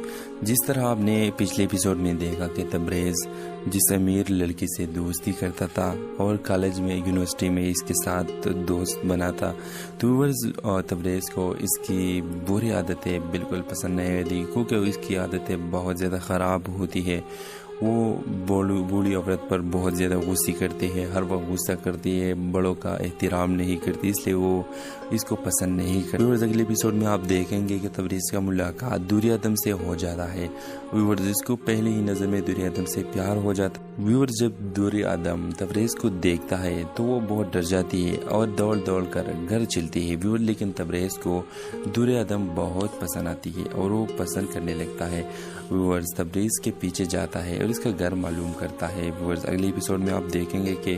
जिस तरह आपने पिछले एपिसोड में देखा कि तबरेज़ जिस अमीर लड़की से दोस्ती करता था और कॉलेज में यूनिवर्सिटी में इसके साथ दोस्त बना था, तो व्यूअर्स तबरेज़ को इसकी बुरी आदतें बिल्कुल पसंद नहीं आती क्योंकि इसकी आदतें बहुत ज़्यादा ख़राब होती है। वो बूढ़ी औरत पर बहुत ज़्यादा गुस्से करती है, हर वक्त गुस्सा करती है, बड़ों का एहतराम नहीं करती, इसलिए वो इसको पसंद नहीं करती। व्यूअर्स अगले एपिसोड में आप देखेंगे कि तबरेज़ का मुलाकात दुरियादम से हो जाता है। व्यूअर्स इसको पहले ही नज़र में दुरियादम से प्यार हो जाता है। व्यूअर्स जब दुरियादम तबरेज़ को देखता है तो वो बहुत डर जाती है और दौड़ दौड़ कर घर चलती है। व्यूअर्स लेकिन तबरेज़ को दुरियादम बहुत पसंद आती है और वो पसंद करने लगता है। व्यूअर्स तबरेज़ के पीछे जाता है और इसका घर मालूम करता है। व्यूअर्स अगले एपिसोड में आप देखेंगे कि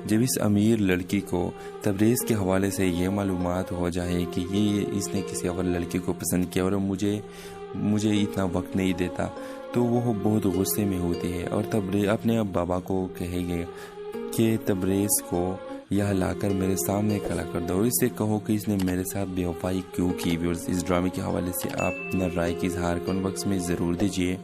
जब इस अमीर लड़की को तबरेज़ के हवाले से ये मालूमात हो जाए कि ये इसने किसी और लड़की को पसंद किया और मुझे इतना वक्त नहीं देता, तो वो बहुत गुस्से में होती है और तबरेज़ अपने बाबा को कहेगी कि तबरेज़ को यह लाकर मेरे सामने खड़ा कर दो और इससे कहो कि इसने मेरे साथ बेवफाई क्यों की। व्यूअर्स इस ड्रामे के हवाले से आप अपना राय की इजहार कमेंट बॉक्स में ज़रूर दीजिए।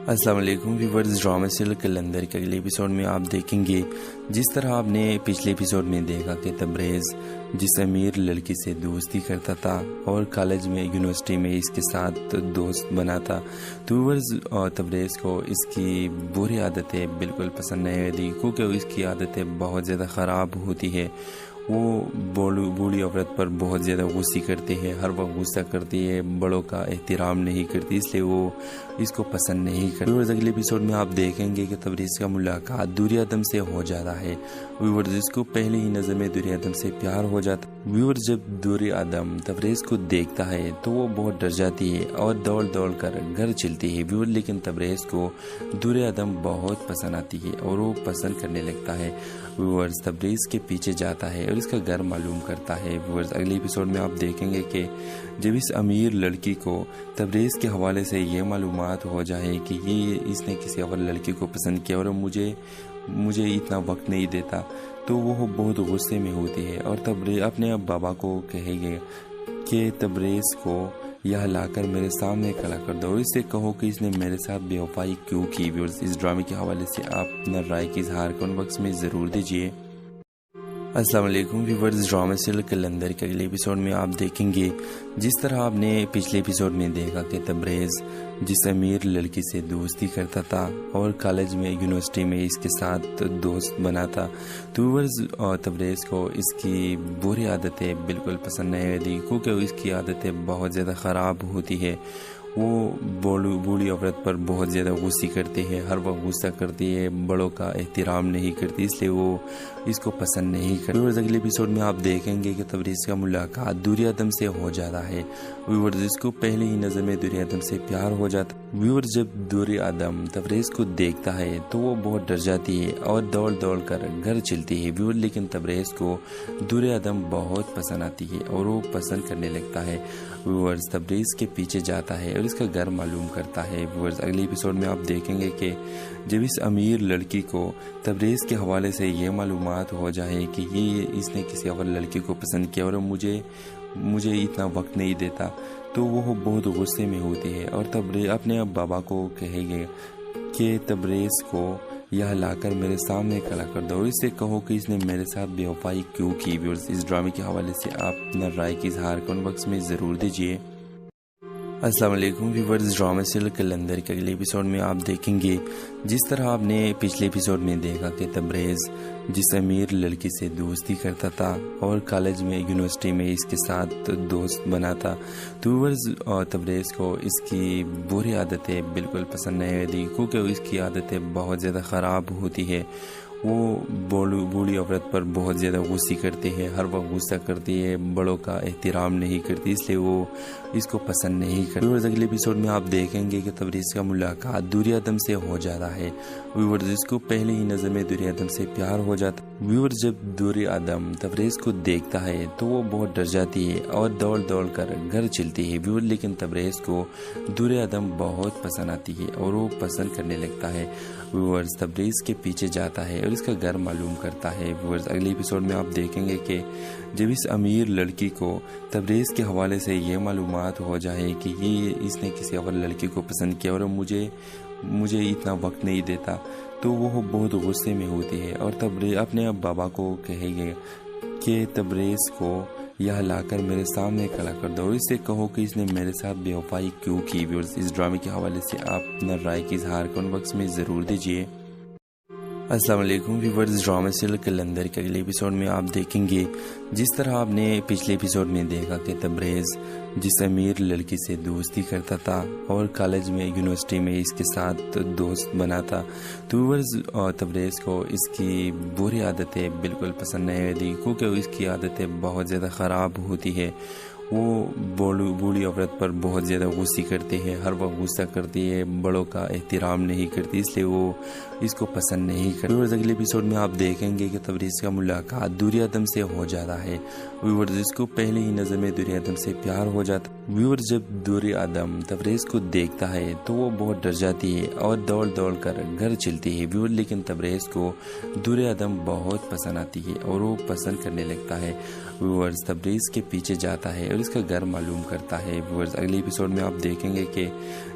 अस्सलाम वालेकुम व्यूअर्स, ड्रामा सीरियल कलंदर के अगले एपिसोड में आप देखेंगे जिस तरह आपने पिछले एपिसोड में देखा कि तबरेज़ जिस अमीर लड़की से दोस्ती करता था और कॉलेज में यूनिवर्सिटी में इसके साथ दोस्त बना था, तो व्यूअर्स तबरेज़ को इसकी बुरी आदतें बिल्कुल पसंद नहीं आती क्योंकि इसकी आदतें बहुत ज़्यादा ख़राब होती है। वो बूढ़ी औरत पर बहुत ज़्यादा गुस्से करती है, हर वक्त गुस्सा करती है, बड़ों का एहतराम नहीं करती, इसलिए वो इसको पसंद नहीं करती। व्यूअर्स अगले एपिसोड में आप देखेंगे कि तबरेज़ का मुलाकात दुरियादम से हो जाता है। व्यूअर्स इसको पहले ही नज़र में दुरियादम से प्यार हो जाता है। व्यूअर्स जब दुरियादम तबरेज़ को देखता है तो वो बहुत डर जाती है और दौड़ दौड़ कर घर चलती है। व्यूअर्स लेकिन तबरेज़ को दुरियादम बहुत पसंद आती है और वो पसंद करने लगता है। व्यूअर्स तबरेज़ के पीछे जाता है और इसका घर मालूम करता है। व्यूअर्स अगले एपिसोड में आप देखेंगे कि जब इस अमीर लड़की को तबरेज़ के हवाले से ये मालूमात हो जाए कि ये इसने किसी और लड़की को पसंद किया और मुझे इतना वक्त नहीं देता, तो वो बहुत गुस्से में होती है और तबरेज़ अपने बाबा को कहेगी कि तबरेज़ को यह लाकर मेरे सामने खड़ा कर दो और इससे कहो कि इसने मेरे साथ बेवफाई क्यों की। व्यूअर्स इस ड्रामे के हवाले से आप अपना राय की इजहार कमेंट बॉक्स में ज़रूर दीजिए। अस्सलाम वालेकुम व्यूअर्स, ड्रामा सीरियल कलंदर के अगले एपिसोड में आप देखेंगे जिस तरह आपने पिछले एपिसोड में देखा कि तबरेज़ जिस अमीर लड़की से दोस्ती करता था और कॉलेज में यूनिवर्सिटी में इसके साथ दोस्त बना था, तो व्यूअर्स तबरेज़ को इसकी बुरी आदतें बिल्कुल पसंद नहीं आती क्योंकि इसकी आदतें बहुत ज़्यादा ख़राब होती है। वो बूढ़ी औरत पर बहुत ज़्यादा गुस्से करती है, हर वक्त गुस्सा करती है, बड़ों का एहतराम नहीं करती, इसलिए वो इसको पसंद नहीं करती। व्यूअर्स अगले एपिसोड में आप देखेंगे कि तबरेज़ का मुलाकात दुरियादम से हो जाता है। व्यूअर्स इसको पहले ही नज़र में दुरियादम से प्यार हो जाता है। व्यूअर्स जब दुरियादम तबरेज़ को देखता है तो वो बहुत डर जाती है और दौड़ दौड़ कर घर चलती है। व्यूअर्स लेकिन तबरेज़ को दुरियादम बहुत पसंद आती है और वो पसंद करने लगता है। व्यूअर्स तबरेज़ के पीछे जाता है और इसका घर मालूम करता है। व्यूअर्स अगले एपिसोड में आप देखेंगे कि जब इस अमीर लड़की को तबरेज़ के हवाले से ये मालूमात हो जाए कि ये इसने किसी और लड़की को पसंद किया और मुझे इतना वक्त नहीं देता, तो वो बहुत गुस्से में होती है और तबरेज़ अपने बाबा को कहेगी कि तबरेज़ को यह लाकर मेरे सामने खड़ा कर दो और इससे कहो कि इसने मेरे साथ बेवफाई क्यों की। व्यूअर्स इस ड्रामे के हवाले से आप अपना राय की इजहार कमेंट बॉक्स में ज़रूर दीजिए। अस्सलाम वालेकुम व्यूअर्स, ड्रामा सीरियल कलंदर के अगले एपिसोड में आप देखेंगे जिस तरह आपने पिछले एपिसोड में देखा कि तबरेज़ जिस अमीर लड़की से दोस्ती करता था और कॉलेज में यूनिवर्सिटी में इसके साथ दोस्त बना था, तो व्यूअर्स तबरेज़ को इसकी बुरी आदतें बिल्कुल पसंद नहीं आती क्योंकि इसकी आदतें बहुत ज़्यादा ख़राब होती है। वो बूढ़ी औरत पर बहुत ज़्यादा गुस्से करती है, हर वक्त गुस्सा करती है, बड़ों का एहतराम नहीं करती, इसलिए वो इसको पसंद नहीं کرती। व्यूअर्स अगले एपिसोड में आप देखेंगे कि तबरेज़ का मुलाकात दूरी आदम से हो जाता है। व्यूअर्स इसको पहले ही नज़र में दूरी आदम से प्यार हो जाता है। व्यूअर्स जब दूरी आदम तबरेज़ को देखता है तो वो बहुत डर जाती है और दौड़ दौड़ कर घर चलती है। व्यूअर्स लेकिन तबरेज़ को दूरी आदम बहुत पसंद आती है और वो पसंद करने लगता है। व्यूअर्स तबरेज़ के पीछे जाता है और इसका घर मालूम करता है। व्यूअर्स अगले एपिसोड में आप देखेंगे कि जब इस अमीर लड़की को तबरेज़ के हवाले से ये मालूमात हो जाए कि ये इसने किसी और लड़की को पसंद किया और मुझे इतना वक्त नहीं देता, तो वो बहुत गुस्से में होती है और तबरेज़ अपने बाबा को कहेगी कि तबरेज़ को यहाँ लाकर मेरे सामने खड़ा कर दो और इससे कहो कि इसने मेरे साथ बेवफाई क्यों की। व्यूअर्स इस ड्रामे के हवाले से आप अपना राय की इजहार कमेंट बॉक्स में ज़रूर दीजिए। अस्सलाम वालेकुम व्यूअर्स, ड्रामा सीरियल कलंदर के अगले एपिसोड में आप देखेंगे जिस तरह आपने पिछले एपिसोड में देखा कि तबरेज़ जिस अमीर लड़की से दोस्ती करता था और कॉलेज में यूनिवर्सिटी में इसके साथ दोस्त बना था, तो व्यूअर्स तबरेज़ को इसकी बुरी आदतें बिल्कुल पसंद नहीं आती क्योंकि इसकी आदतें बहुत ज़्यादा ख़राब होती है। वो बूढ़ी औरत पर बहुत ज़्यादा गुस्से करती है, हर वक्त गुस्सा करती है, बड़ों का एहतराम नहीं करती, इसलिए वो इसको पसंद नहीं करती। व्यूअर्स अगले एपिसोड में आप देखेंगे कि तबरेज़ का मुलाकात दूरी आदम से हो जाता है। व्यूअर्स इसको पहले ही नज़र में दूरी आदम से प्यार हो जाता है। व्यूअर्स जब दूरी आदम तबरेज़ को देखता है तो वो बहुत डर जाती है और दौड़ दौड़ कर घर चलती है। व्यूअर्स लेकिन तबरेज़ को दूरी आदम बहुत पसंद आती है और वो पसंद करने लगता है। व्यूअर्स तबरेज़ के पीछे जाता है और इसका घर मालूम करता है। व्यूअर्स अगले एपिसोड में आप देखेंगे कि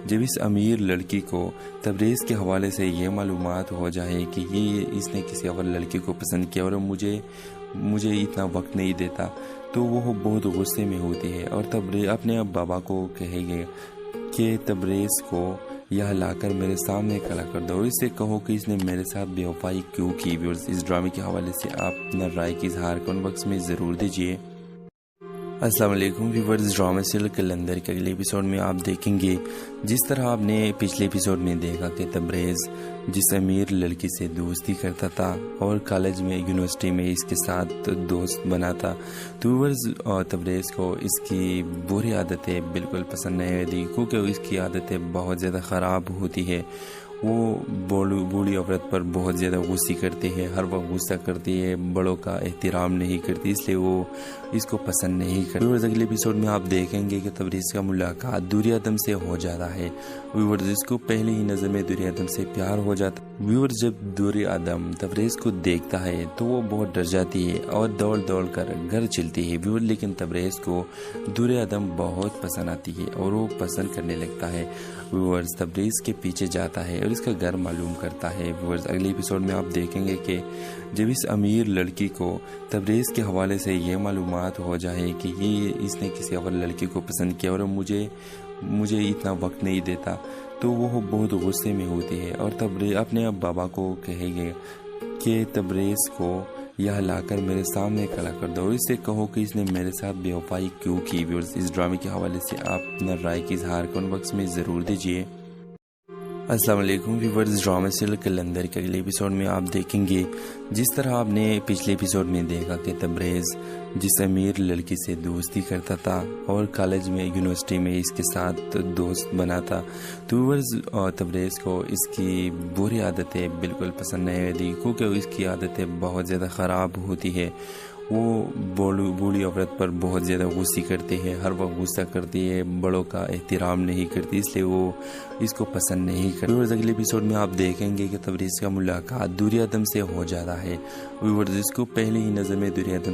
जब इस अमीर लड़की को तबरेज़ के हवाले से ये मालूमात हो जाए कि ये इसने किसी और लड़की को पसंद किया और मुझे इतना वक्त नहीं देता, तो वो बहुत गुस्से में होती है और तबरेज़ अपने बाबा को कहेगी कि तबरेज़ को यहाँ लाकर मेरे सामने खड़ा कर दो और इससे कहो कि इसने मेरे साथ बेवफाई क्यों की। व्यूअर्स इस ड्रामे के हवाले से आप अपना राय की इजहार कमेंट बॉक्स में ज़रूर दीजिए। अस्सलाम वालेकुम व्यूअर्स, ड्रामा सीरियल कलंदर के अगले एपिसोड में आप देखेंगे जिस तरह आपने पिछले एपिसोड में देखा कि तबरेज़ जिस अमीर लड़की से दोस्ती करता था और कॉलेज में यूनिवर्सिटी में इसके साथ दोस्त बना था, तो व्यूअर्स तबरेज़ को इसकी बुरी आदतें बिल्कुल पसंद नहीं आती क्योंकि इसकी आदतें बहुत ज़्यादा ख़राब होती है। वो बूढ़ी औरत पर बहुत ज़्यादा गुस्से करती है, हर वक्त गुस्सा करती है, बड़ों का एहतराम नहीं करती, इसलिए वो इसको पसंद नहीं करती। व्यूअर्स अगले एपिसोड में आप देखेंगे कि तबरेज़ का मुलाकात दूरी आदम से हो जाता है। व्यूअर्स इसको पहले ही नज़र में दूरी आदम से प्यार हो जाता है। व्यूअर्स जब दूरी आदम तबरेज़ को देखता है तो वो बहुत डर जाती है और दौड़ दौड़ कर घर चलती है। व्यूअर्स लेकिन तबरेज़ को दूरी आदम बहुत पसंद आती है और वो पसंद करने लगता है। व्यूअर्स तबरेज़ के पीछे जाता है और इसका घर मालूम करता है। व्यूअर्स अगले एपिसोड में आप देखेंगे कि जब इस अमीर लड़की को तबरेज़ के हवाले से ये मालूमात हो जाए कि ये इसने किसी और लड़की को पसंद किया और मुझे इतना वक्त नहीं देता, तो वो बहुत गुस्से में होती है और तबरेज़ अपने बाबा को कहेगी कि तबरेज़ को यहाँ लाकर मेरे सामने खड़ा कर दो और इससे कहो कि इसने मेरे साथ बेवफाई क्यों की। व्यूअर्स इस ड्रामे के हवाले से आप अपना राय की इजहार कमेंट बॉक्स में ज़रूर दीजिए। अस्सलाम वालेकुम व्यूअर्स, ड्रामा सीरियल कलंदर के अगले एपिसोड में आप देखेंगे जिस तरह आपने पिछले एपिसोड में देखा कि तबरेज़ जिस अमीर लड़की से दोस्ती करता था और कॉलेज में यूनिवर्सिटी में इसके साथ दोस्त बना था, तो व्यूअर्स तबरेज़ को इसकी बुरी आदतें बिल्कुल पसंद नहीं आती क्योंकि इसकी आदतें बहुत ज़्यादा ख़राब होती है। वो बूढ़ी औरत पर बहुत ज़्यादा गुस्से करती है, हर वक्त गुस्सा करती है, बड़ों का एहतराम नहीं करती, इसलिए वो इसको पसंद नहीं करती। व्यूअर्स अगले एपिसोड में आप देखेंगे कि तबरेज़ का मुलाकात दूरी आदम से हो जाता है। व्यूअर्स इसको पहले ही नज़र में दूरी आदम